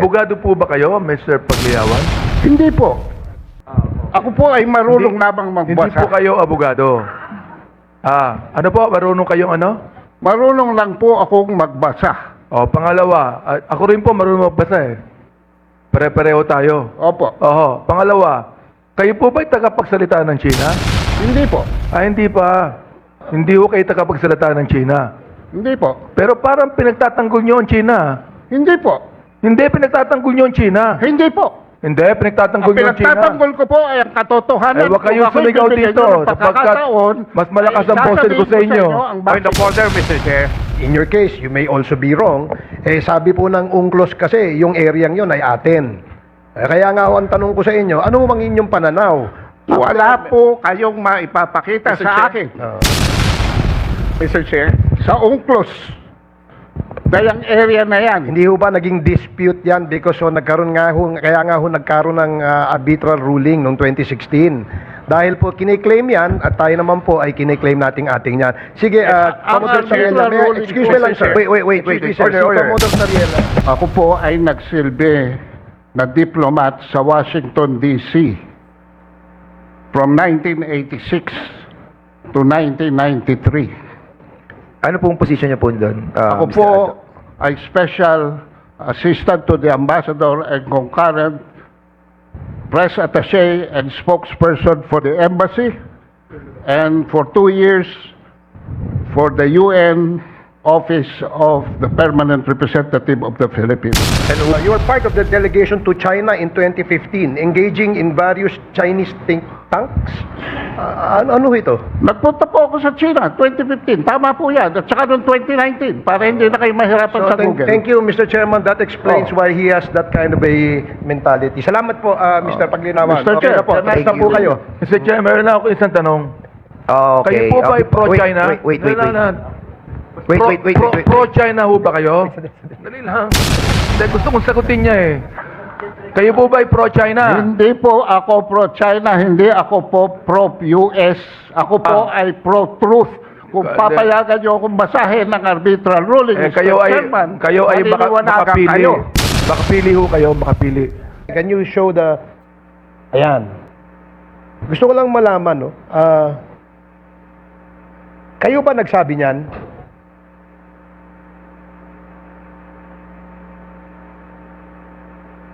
Abogado po ba kayo, Mr. Pagliawan? Hindi po. Ako po ay marunong lamang Hindi magbasa. po kayo abogado. Ano po, marunong kayong ano? Marunong lang po akong magbasa. O, pangalawa, ako rin po marunong magbasa eh. Pare-pareho tayo. Opo. Oho, pangalawa, kayo po ba'y tagapagsalita ng China? Hindi po. Hindi pa. Hindi po kayo tagapagsalita ng China. Hindi po. Pero parang pinagtatanggol nyo ang China. Hindi po. Hindi, pinagtatanggol nyo ang China. Hindi po. Hindi, pinagtatanggol Ang nyo ang China. pinagtatanggol ko po ay ang katotohanan. Huwag kayong Kung ako'y sumigaw bibigyan dito, nyo ng sapagkat pagkakataon, mas malakas ang ay boses ko sa sasabihin inyo. ang Point of order, Mr. Chair. In your case, you may also be wrong. Sabi po ng UNCLOS kasi, yung areang yon ay atin. Kaya nga ho, ang tanong ko sa inyo, ano mang inyong pananaw? Wala po kayong maipapakita Mr. sa Chair. akin. Mr. Chair. Sa UNCLOS. Dahil ang area na yan. Hindi ho ba naging dispute yan because nagkaroon nga ho, kaya nga ho nagkaroon ng arbitral ruling noong 2016. Dahil po kiniklaim yan at tayo naman po ay kiniklaim nating ating yan. Sige, Commodore Sariela, arbitral ruling, excuse me lang Mr. sir. Chair. Wait, Excuse me, sir. order, Si order. Commodore Sariela. Ako po ay nagsilbi na diplomat sa Washington, D.C. from 1986 to 1993. Ano pong posisyon niya po doon? Ako Mr. po Addo? ay special assistant to the ambassador and concurrent press attaché and spokesperson for the embassy, and for 2 years for the UN Office of the Permanent Representative of the Philippines. And you were part of the delegation to China in 2015, engaging in various Chinese think tanks. Ano ito? Nagpunta po ako sa China 2015. Tama po yan. At saka noong 2019 para hindi na kayo mahirapan sa Google. Thank you, Mr. Chairman. That explains why he has that kind of a mentality. Salamat po, Mr. Paglinawan. Mr. Okay na Chair, po. thank Tapos na po you. kayo. Mr. Chair, meron lang ako isang tanong. Okay. Kayo po ba ay pro-China? Wait. Wait. Pro-China ho ba kayo? Dali lang. Hindi, gusto kong sagutin niya eh. Kayo po ba ay pro-China? Hindi po ako pro-China, hindi ako po pro-US. Ako po ay pro-truth. Kung God, papayagan niyo akong basahin ng arbitral ruling, Kayo Mr. ay Chairman, makapili. kayo. Makapili ho kayo, makapili. Can you show the... Ayan. Gusto ko lang malaman, no? Kayo ba nagsabi niyan?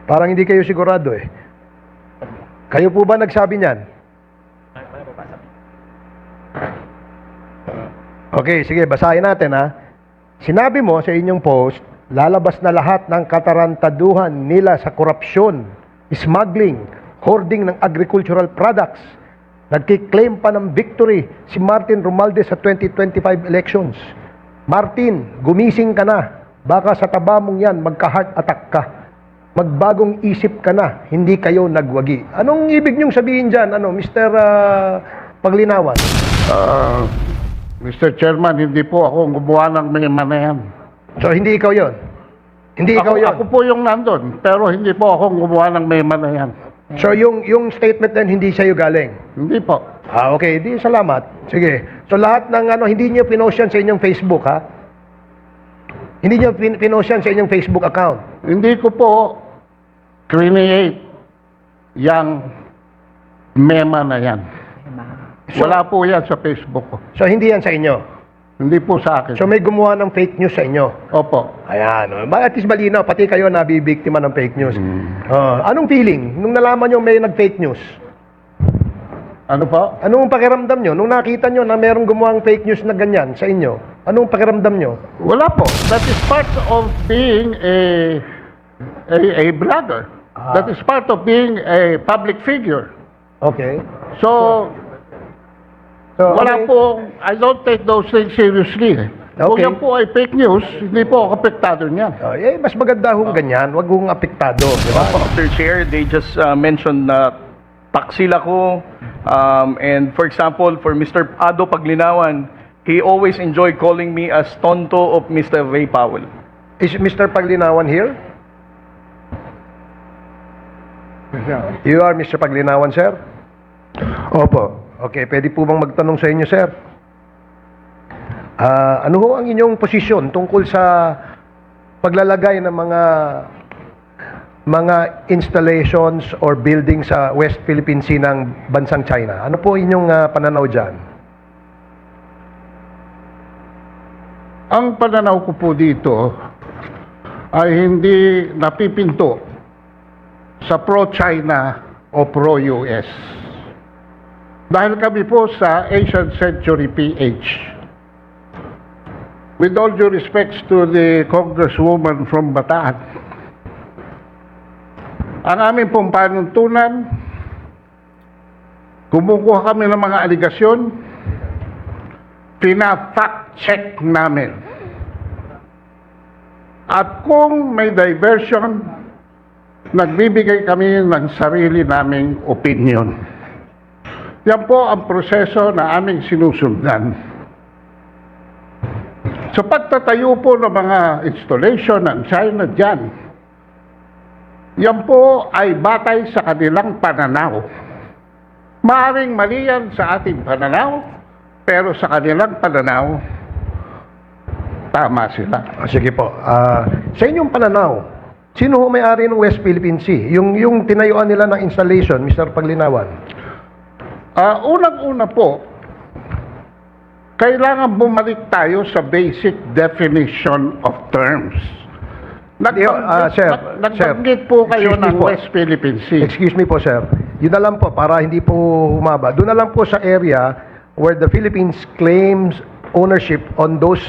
Parang hindi kayo sigurado eh. Kayo po ba nagsabi niyan? Okay, sige, basahin natin ha. Sinabi mo sa inyong post, lalabas na lahat ng katarantaduhan nila sa korupsyon, smuggling, hoarding ng agricultural products. Nagkiklaim pa ng victory si Martin Romualdez sa 2025 elections. Martin, gumising ka na. Baka sa taba mong yan, magka-heart attack ka. Magbagong isip ka na, hindi kayo nagwagi. Anong ibig niyong sabihin dyan, Mr. Paglinawan? Mr. Chairman, hindi po ako gumawa ng mema na yan. So, hindi ikaw yon. Hindi ikaw yon. Ako po yung nandun, pero hindi po ako gumawa ng mema na yan. So, yung statement na yun, hindi sa'yo galing? Hindi po. Okay, di salamat. Sige. So, lahat ng hindi niyo pinost yan sa inyong Facebook, ha? Hindi niyo pinost yan sa inyong Facebook account. Hindi ko po create yung mema na yan. Wala po yan sa Facebook ko. So, hindi yan sa inyo. Hindi po sa akin. So, may gumawa ng fake news sa inyo. Opo. Ayan. At least malinaw, pati kayo nabibiktima ng fake news. Anong feeling nung nalaman nyo may nag-fake news? Ano po? Anong pakiramdam nyo? Nung nakita nyo na merong gumawang fake news na ganyan sa inyo, anong pakiramdam nyo? Wala po. That is part of being a blogger. That is part of being a public figure. Okay. So, wala okay. po, I don't take those things seriously. Kung Okay. yan po ay fake news, hindi po ako apektado niyan. Mas maganda hong ganyan, wag hong apektado, di ba? Mr. Chair, they just mentioned na taksil ako. And for example, for Mr. Ado Paglinawan, he always enjoyed calling me as Tonto of Mr. Ray Powell. Is Mr. Paglinawan here? You are Mr. Paglinawan, sir? Opo. Okay, pwede po bang magtanong sa inyo, sir? Ano ho ang inyong posisyon tungkol sa paglalagay ng mga mga installations or buildings sa West Philippine Sea ng bansang China? Ano po inyong pananaw dyan? Ang pananaw ko po dito ay hindi napipinto sa pro-China o pro-US. Dahil kami po sa Asian Century PH. With all due respects to the Congresswoman from Bataan, ang aming pong panuntunan, kumukuha kami ng mga aligasyon, pina-fact check namin. At kung may diversion, nagbibigay kami ng sarili naming opinion. Yan po ang proseso na aming sinusundan. Sa pagtatayo po ng mga installation ng China dyan, yan po ay batay sa kanilang pananaw. Maaring mali yan sa ating pananaw, pero sa kanilang pananaw, tama sila. Sige po. Sa inyong pananaw, sino ho may-ari ng West Philippine Sea? Yung tinayuan nila ng installation, Mr. Paglinawan. Unang-una po, kailangan bumalik tayo sa basic definition of terms. Sir, Nagbanggit po kayo excuse me ng po. West Philippine Sea. Excuse me po, sir. Yun na lang po, para hindi po humaba. Doon na lang po sa area where the Philippines claims ownership on those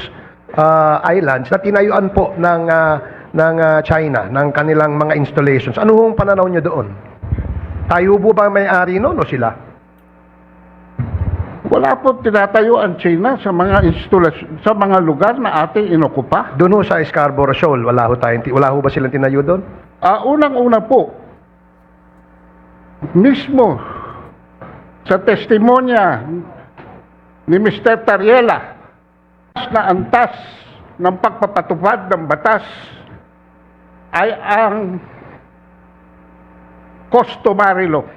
islands na tinayuan po ng China, ng kanilang mga installations. Ano hong pananaw nyo doon? Tayo po ba may-ari noon o sila? Wala po tinatayo ang China sa mga instalasyon, sa mga lugar na ating inokupa. Doon ho sa Scarborough Shoal, wala ho ba silang tinayo doon? Unang-una po, mismo sa testimonya ni Mr. Tariela na antas ng pagpapatupad ng batas ay ang customary law.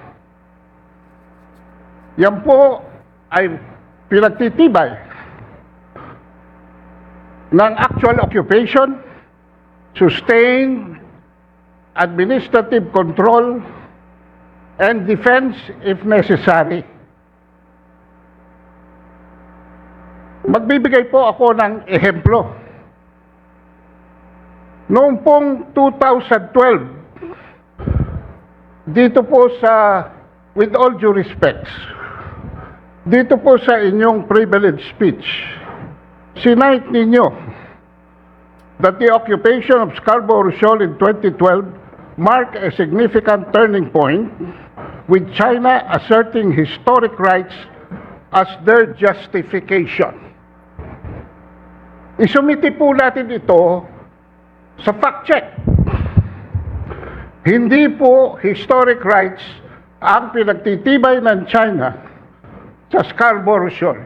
Yan po ay pinagtitibay ng actual occupation, sustained administrative control, and defense if necessary. Magbibigay po ako ng ehemplo. Noong pong 2012, dito po sa, with all due respects, dito po sa inyong privileged speech, sinight ninyo that the occupation of Scarborough Shoal in 2012 marked a significant turning point, with China asserting historic rights as their justification. Isumiti po natin ito sa fact check. Hindi po historic rights ang pinagtitibay ng China sa Scarborough Shoal.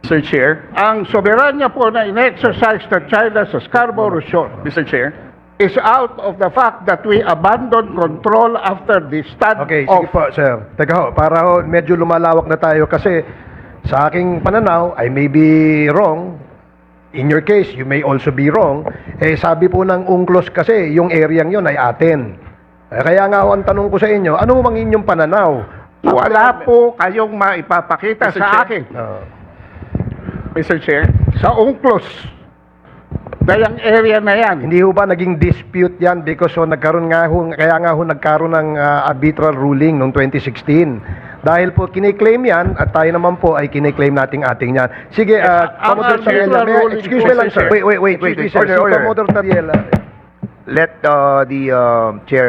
Mr. Chair, Ang soberanya po na in-exercise ng China sa Scarborough Shoal Mr. Chair, is out of the fact that we abandoned control after the stand-off. Okay, sige po, sir. Teka ho, para ho, medyo lumalawak na tayo kasi sa aking pananaw, I may be wrong. In your case, you may also be wrong. Sabi po ng UNCLOS kasi, yung areang yun ay atin. Kaya nga ho, ang tanong ko sa inyo, ano mang inyong pananaw? Wala po kayong maipapakita Mr. sa Chair. akin Mr. Chair, sa UNCLOS na yung area na yan. Hindi ho ba naging dispute yan because nagkaroon nga ho, kaya nga ho nagkaroon ng arbitral ruling noong 2016. Dahil po kiniklaim yan at tayo naman po ay kiniklaim nating ating yan. Sige, Commodore arbitral Tariela, ruling excuse po, me lang Mr. sir. Chair. Wait. Order, Si order. Commodore Tariela. Let the chair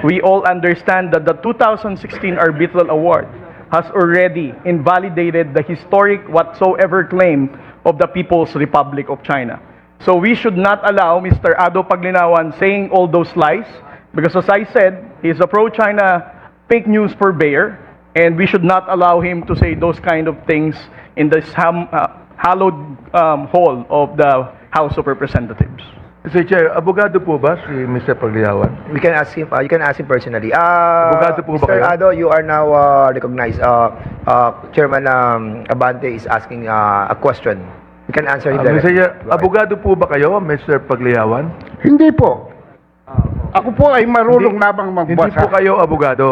we all understand that the 2016 arbitral award has already invalidated the historic whatsoever claim of the People's Republic of China. So we should not allow Mr. Ado Paglinawan saying all those lies, because as I said, he is a pro-China fake news purveyor, and we should not allow him to say those kind of things in this hallowed hall of the House of Representatives. Mr. Chair, abogado po ba si Mr. Pagliawan? we can ask him. You can ask him personally. Abogado po ba Mr. kayo? Ado, you are now recognized. Chairman Abante is asking a question. You can answer him Mr. directly. Chair, Go ahead. abogado po ba kayo, Mr. Pagliawan? Hindi po. Ako po ay marunong lamang Hindi magbasa. po kayo abogado.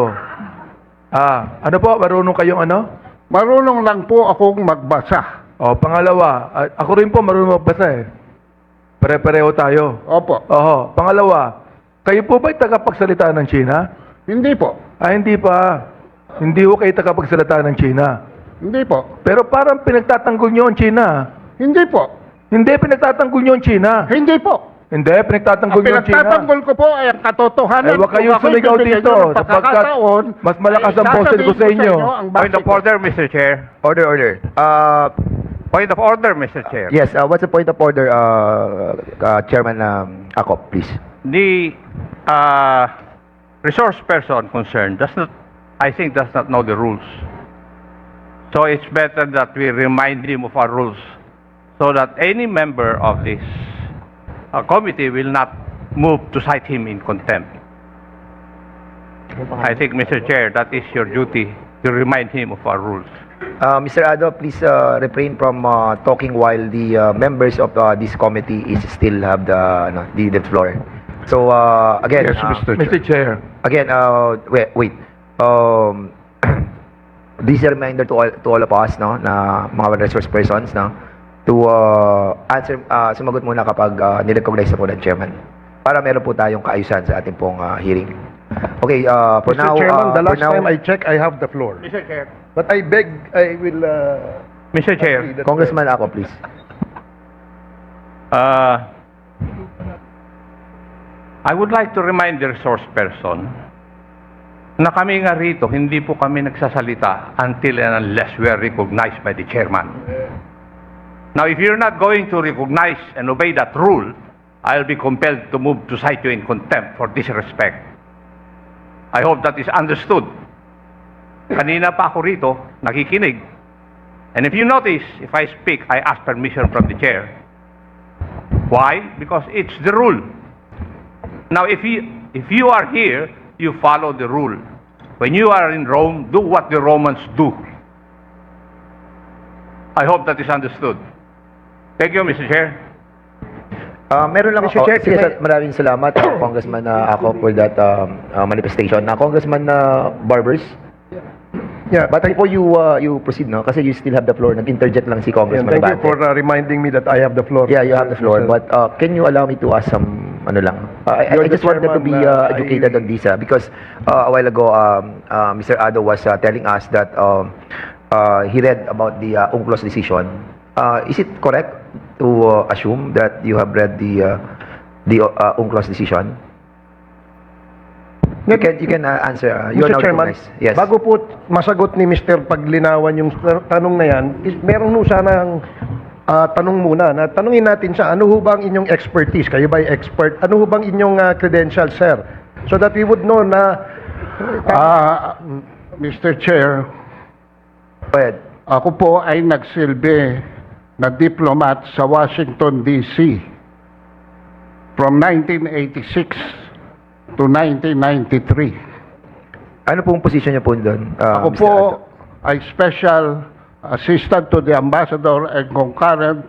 Ano po? Marunong kayong ano? Marunong lang po akong magbasa. O, pangalawa, ako rin po marunong magbasa eh. Pare-pareho tayo. Opo. Oho. Pangalawa, kayo po ba'y tagapagsalita ng China? Hindi po. Hindi pa. Hindi po kayo tagapagsalita ng China. Hindi po. Pero parang pinagtatanggol nyo ang China. Hindi po. Hindi, pinagtatanggol nyo ang China. Hindi po. Hindi, Ang pinagtatanggol nyo ang China. pinagtatanggol ko po ay ang katotohanan. Eh, huwag kayong Kung ako'y sumigaw bibigyan dito, nyo ng sapagkat pagkakataon, mas malakas ang ay boses ko sa sasabihin inyo. ang Point of bakit. order, Mr. Chair. Order. Point of order, Mr. Chair. Yes, what's the point of order, Chairman Akop, please? The resource person concerned does not know the rules. So it's better that we remind him of our rules so that any member of this committee will not move to cite him in contempt. I think, Mr. Chair, that is your duty to remind him of our rules. Mr. Ado, please refrain from talking while the members of this committee is still have the floor. So again, Yes, Mr. Chair. Mr. Chair. again, wait. This is a reminder to all of us, no, na mga resource persons, no, to answer, sumagot muna kapag nirecognize na po ng chairman. Para meron po tayong kaayusan sa ating pong hearing. Okay, for Mr. now, Chairman, the for last now, time I check, I have the floor. Mr. Chair. But I beg, I will... Mr. Chair. agree that- Congressman ako, please. I would like to remind the resource person na kami nga rito, hindi po kami nagsasalita until and unless we are recognized by the chairman. Now, if you're not going to recognize and obey that rule, I'll be compelled to move to cite you in contempt for disrespect. I hope that is understood. Kanina pa ako rito, nakikinig. And if you notice, if I speak, I ask permission from the chair. Why? Because it's the rule. Now, if you are here, you follow the rule. When you are in Rome, do what the Romans do. I hope that is understood. Thank you, Mr. Chair. Meron lang Mr. ako. Chair, Sige, can I- maraming salamat, Congressman ako for that manifestation. Congressman Barbers, Yeah, but before you proceed, no, kasi you still have the floor. Nag-interject lang si yeah, Congressman thank you Bante. for reminding me that I have the floor. Yeah, you have the floor. But can you allow me to ask some, ano lang? I You're the just wanted to be chairman, educated on this because a while ago, Mr. Ado was telling us that he read about the UNCLOS decision. Is it correct to assume that you have read the UNCLOS decision? You can answer. You are Mr. now Chairman, recognized. Yes. bago po masagot ni Mr. Paglinawan yung tanong na yan, meron nung sanang tanong muna na tanungin natin siya, ano ho bang inyong expertise? Kayo ba expert? Ano ho bang inyong credentials, sir? So that we would know na... Mr. Chair, Go ahead. ako po ay nagsilbi na diplomat sa Washington, D.C. from 1986 to 1993. Ano pong position niyo po doon? Ako Mr. po Ado? ay special assistant to the ambassador and concurrent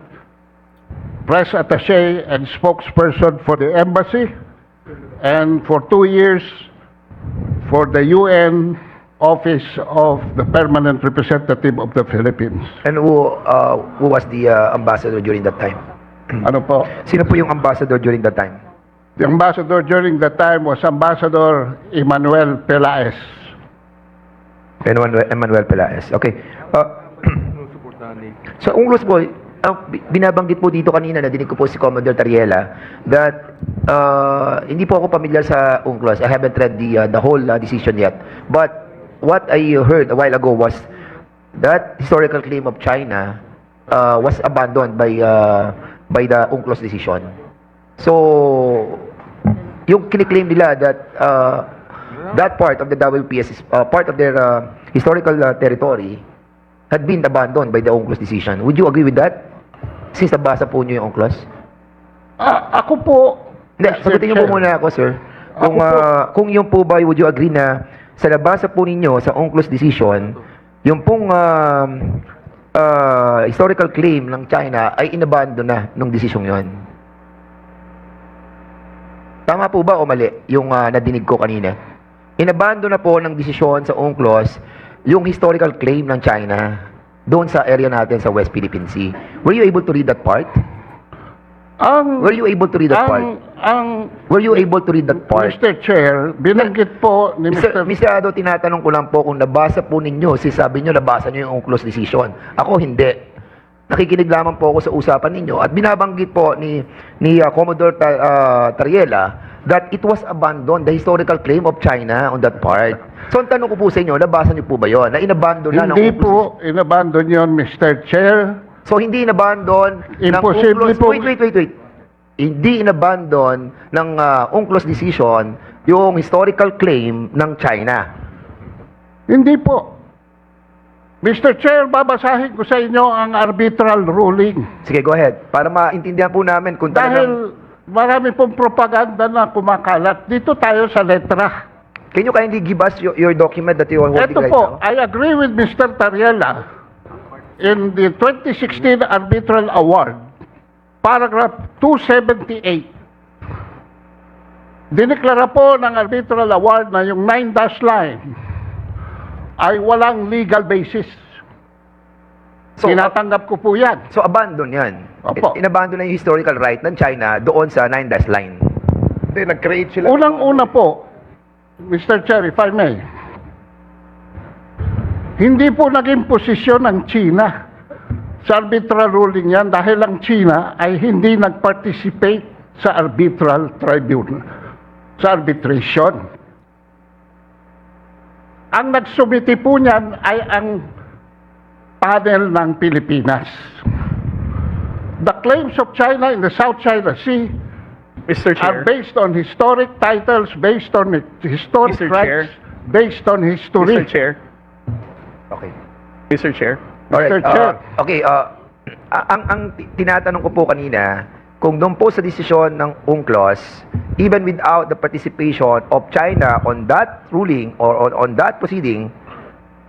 press attaché and spokesperson for the embassy, and for 2 years for the UN Office of the Permanent Representative of the Philippines. And who was the ambassador during that time? Ano po? Sino po yung ambassador during that time? The ambassador during that time was Ambassador Emmanuel Pelaez. Emmanuel Pelaez. Okay. So, UNCLOS po, binabanggit po dito kanina, nadinig ko po si Commodore Tariela, that hindi po ako pamilyar sa UNCLOS. I haven't read the whole decision yet. But what I heard a while ago was that historical claim of China was abandoned by the UNCLOS decision. So, yung kiniklaim nila that that part of the WPS is part of their historical territory had been abandoned by the UNCLOS decision. Would you agree with that? Since nabasa po niyo yung UNCLOS? Ako po, Hindi, Mr. sagutin niyo po Chair. muna ako, sir. Kung, Ako po- kung yung po ba, would you agree na sa nabasa po ninyo sa UNCLOS decision, yung pong historical claim ng China ay inabandon na nung decision yon? Tama po ba o mali yung nadinig ko kanina? Inabando na po ng desisyon sa UNCLOS yung historical claim ng China doon sa area natin sa West Philippine Sea. Were you able to read that part? Were you able to read that part? Were you able to read that part? Mr. Chair, binanggit po ni Mr. Mr. Ado, tinatanong ko lang po kung nabasa po ninyo, sabi nyo nabasa nyo yung UNCLOS decision. Ako hindi. Nakikinig lamang po ako sa usapan ninyo at binabanggit po ni Commodore Tariela that it was abandoned, the historical claim of China on that part. So, ang tanong ko po sa inyo, nabasa nyo po ba yon? Na inabandon na ng Hindi UNCLOS? po inabandon yon, Mr. Chair. So, hindi inabandon ng Imposible UNCLOS... po. Wait. Hindi inabandon ng UNCLOS decision yung historical claim ng China. Hindi po. Mr. Chair, babasahin ko sa inyo ang arbitral ruling. Sige, go ahead. Para maintindihan po namin kung talagang... Dahil marami pong propaganda na kumakalat. Dito tayo sa letra. Can you kindly give us your document that you are holding Ito right po, now? I agree with Mr. Tariela in the 2016 Arbitral Award, paragraph 278. Dineklara po ng Arbitral Award na yung 9-dash line ay walang legal basis. So, Tinatanggap ko po yan. So, abandon yan. Opo. Inabandon na yung historical right ng China doon sa 9-dash line. Hindi, nag-create sila. Unang-una po, Mr. Chair, if I may, hindi po naging posisyon ng China sa arbitral ruling yan dahil ang China ay hindi nag-participate sa arbitral tribunal, sa arbitration. Ang nagsumiti po niyan ay ang panel ng Pilipinas. The claims of China in the South China Sea Mr. are Chair. based on historic titles, based on historic Mr. rights, based on history. Mr. Chair. Okay. Mr. Chair. Mr. Chair. Ang tinatanong ko po kanina, kung doon po sa desisyon ng UNCLOS, even without the participation of China on that ruling or on that proceeding,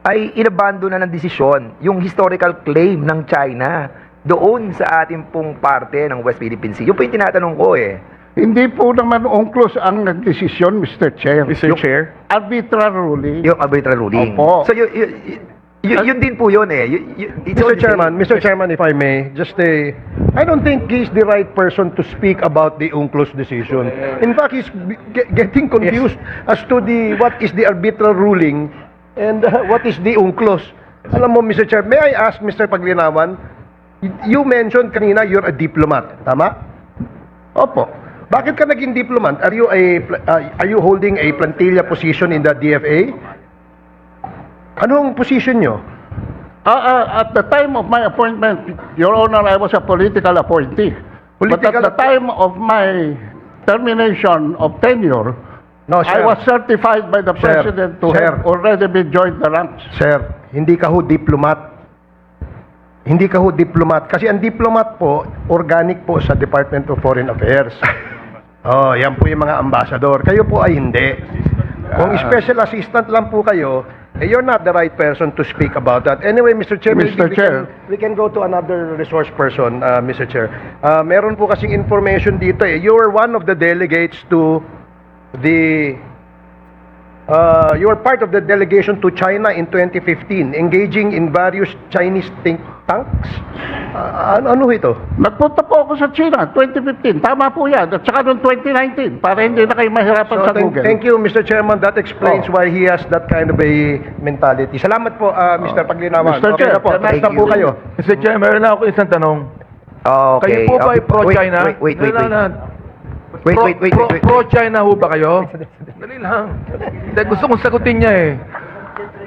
ay inabando na ng desisyon yung historical claim ng China doon sa ating pong parte ng West Philippine Sea. Yung po yung tinatanong ko eh. Hindi po naman UNCLOS ang nagdesisyon, Mr. Chair. Mr. Chair. Arbitral ruling. Yung arbitral ruling. Opo. So yun din po yun eh. Mr. Chairman, if I may, I don't think he's the right person to speak about the UNCLOS decision. In fact, he's getting confused as to what is the arbitral ruling and what is the UNCLOS. Alam mo, Mr. Chair, may I ask, Mr. Paglinawan, you mentioned kanina you're a diplomat, tama? Opo. Bakit ka naging diplomat? Are you holding a plantilla position in the DFA? Anong position nyo? At the time of my appointment, Your Honor, I was a political appointee. But at the time of my termination of tenure, No, I sir. was certified by the Sir, President to sir. have already been joined the ranks. Sir, hindi ka ho diplomat. Hindi ka ho diplomat. Kasi ang diplomat po, organic po sa Department of Foreign Affairs. Oh, yan po yung mga ambassador. Kayo po ay hindi. Kung special assistant lang po kayo, you're not the right person to speak about that. Anyway, Mr. Chair, Mr. Chair. we can go to another resource person, Mr. Chair. Meron po kasing information dito eh. You were one of the delegates to you were part of the delegation to China in 2015, engaging in various Chinese think tanks. Ano ito? Nagpunta po ako sa China, 2015. Tama po yan. At saka noong 2019, para hindi na kayo mahirapan sa Google. Thank you, Mr. Chairman. That explains why he has that kind of a mentality. Salamat po, Mr. Paglinawan. Mr. Chair, na po. thank Basta po you. kayo. Mr. Chair, meron na ako isang tanong. Okay. Kayo po ba ay pro-China? Wait. Wait. Pro-China ho ba kayo? Dali lang. Hindi, gusto kong sagutin niya eh.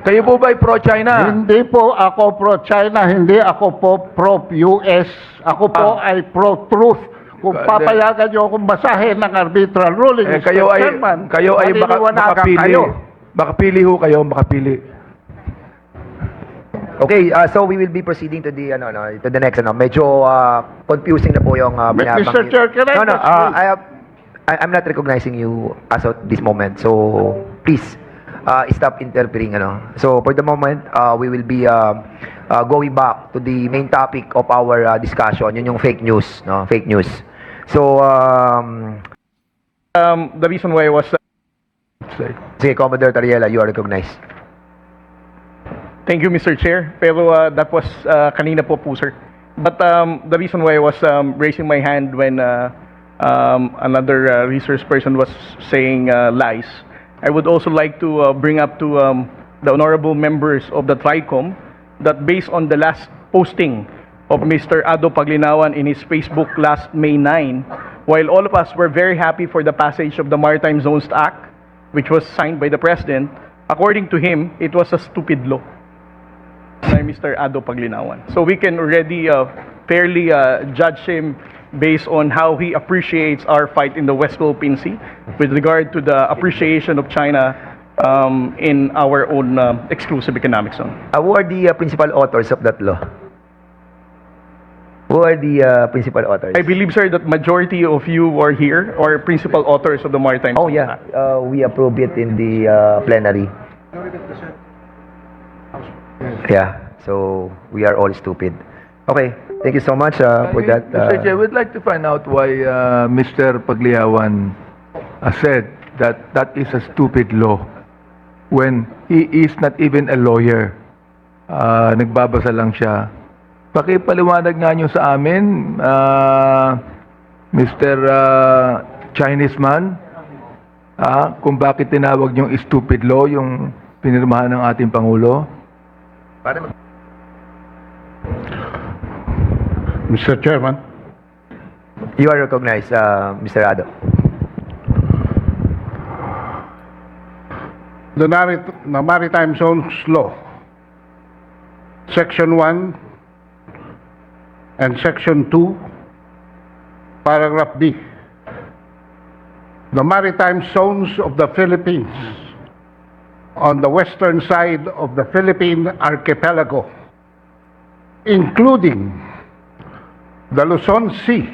Kayo po ba ay pro-China? Hindi po ako pro-China, hindi ako po pro-US. Ako po ay pro-truth. Kung papayagan niyo akong basahin ng arbitral ruling, Eh, kayo Mr. ay Chairman, maliliwanagan makapili. kayo. Makapili ho kayo, makapili. Okay, so we will be proceeding to the to the next medyo confusing na po yung binabanggit. Mr. Chair, can I No, just- I'm not recognizing you as of this moment. So please stop interpreting So for the moment, we will be going back to the main topic of our discussion, yun yung fake news, no? Fake news. So The reason why I was Sige, Commodore Tariela, you are recognized. Thank you, Mr. Chair. Pero that was kanina po, sir. But the reason why I was raising my hand when another resource person was saying lies, I would also like to bring up to the honorable members of the TRICOM that based on the last posting of Mr. Ado Paglinawan in his Facebook last May 9, while all of us were very happy for the passage of the Maritime Zones Act, which was signed by the President, according to him, it was a stupid law by Mr. Ado Paglinawan. So we can already fairly judge him based on how he appreciates our fight in the West Philippine Sea with regard to the appreciation of China in our own exclusive economic zone. Who are the principal authors of that law? Who are the principal authors? I believe, sir, that majority of you are here or principal authors of the Maritime Oh Zones yeah, Act. we approve it in the plenary. Yeah, so we are all stupid. Okay, thank you so much for that. Mr. Chair, we'd like to find out why Mr. Pagliawan said that that is a stupid law when he is not even a lawyer. Nagbabasa lang siya. Pakipaliwanag nga nyo sa amin, Mr. Chinese man, kung bakit tinawag yung stupid law yung pinirmahan ng ating Pangulo. Mr. Chairman, You are recognized, Mr. Ado. the Maritime Zones Law, Section 1 and Section 2, Paragraph D. The maritime zones of the Philippines on the western side of the Philippine archipelago, including the Luzon Sea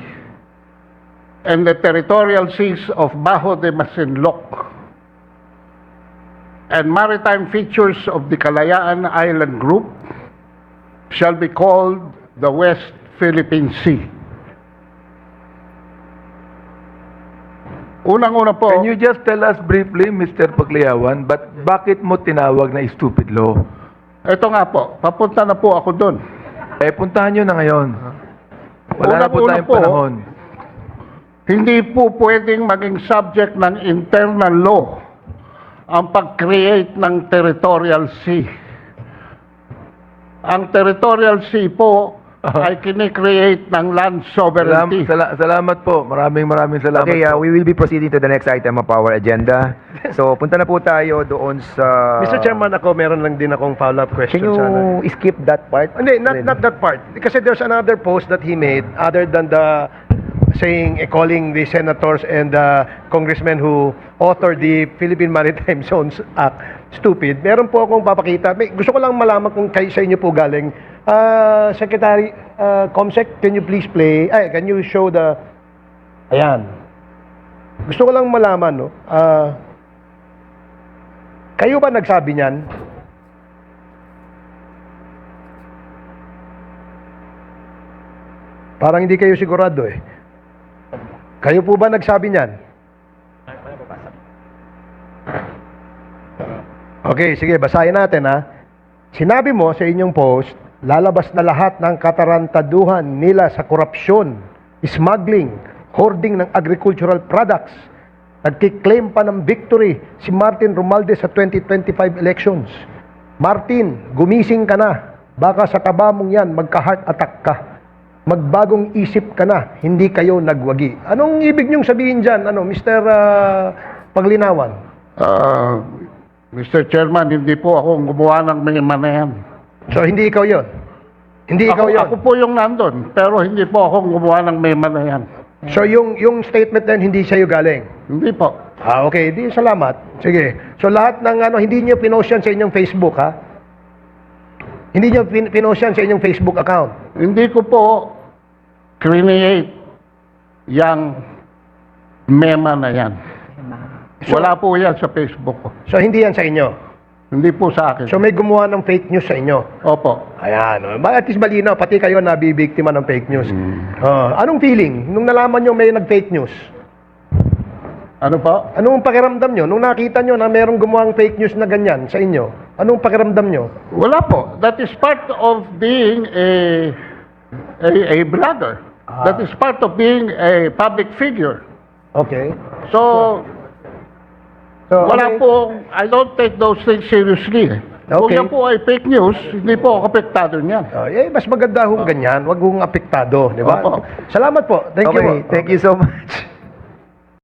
and the territorial seas of Bajo de Masinloc, and maritime features of the Kalayaan Island Group shall be called the West Philippine Sea. Unang-una po, Can you just tell us briefly, Mr. Pagliawan, bakit mo tinawag na stupid law? ito nga po, papunta na po ako doon. Puntahan nyo na ngayon. Wala na po Unang-una tayong po, panahon. Hindi po pwedeng maging subject ng internal law ang pag-create ng territorial sea. Ang territorial sea po ay kine-create ng land sovereignty. Salamat po. Maraming salamat Okay, po. we will be proceeding to the next item of our agenda. So, punta na po tayo doon sa... Mr. Chairman, ako meron lang din akong follow-up question Can you sana. skip that part? Hindi, not that part. Kasi there's another post that he made other than the saying, calling the senators and the congressmen who authored the Philippine Maritime Zones Act stupid. Meron po akong papakita. Gusto ko lang malaman kung kayo sa inyo po galing. Secretary Comsec, can you please play? Can you show the... Ayan. Gusto ko lang malaman, no? Kayo ba nagsabi niyan? Parang hindi kayo sigurado eh. Kayo po ba nagsabi niyan? Okay, sige, basahin natin ha. Sinabi mo sa inyong post, lalabas na lahat ng katarantaduhan nila sa korupsyon, smuggling, hoarding ng agricultural products. Nagkiklaim pa ng victory si Martin Romualdez sa 2025 elections. Martin, gumising ka na. Baka sa kaba mong yan, magka-heart attack ka. Magbagong isip ka na, hindi kayo nagwagi. Anong ibig niyong sabihin dyan, Mr. Paglinawan? Mr. Chairman, hindi po ako gumawa ng mga na yan. So, hindi ikaw yon. Hindi ikaw yon. Ako po yung nandun, pero hindi po ako gumawa ng mema na yan. So, yung statement na yun, hindi sa'yo galing? Hindi po. Okay, di salamat. Sige. So, lahat ng hindi niyo pinost yan sa inyong Facebook, ha? Hindi niyo pinost yan sa inyong Facebook account? Hindi ko po create yung mema na yan. Wala po yan sa Facebook ko. So, hindi yan sa inyo? Hindi po sa akin. So, may gumawa ng fake news sa inyo? Opo. Ayan. At least malinaw, pati kayo nabibiktima ng fake news. Anong feeling nung nalaman nyo may nag-fake news? Ano po? Anong pakiramdam nyo? Nung nakita nyo na merong gumawang fake news na ganyan sa inyo, anong pakiramdam nyo? Wala po. That is part of being a blogger. That is part of being a public figure. Okay. So, wala okay. po, I don't take those things seriously. Kung Okay. yan po ay fake news, hindi po ako apektado niyan. Mas maganda hong ganyan, wag hong apektado, di ba? Opo. Salamat po. Thank you po. Okay, thank you so much.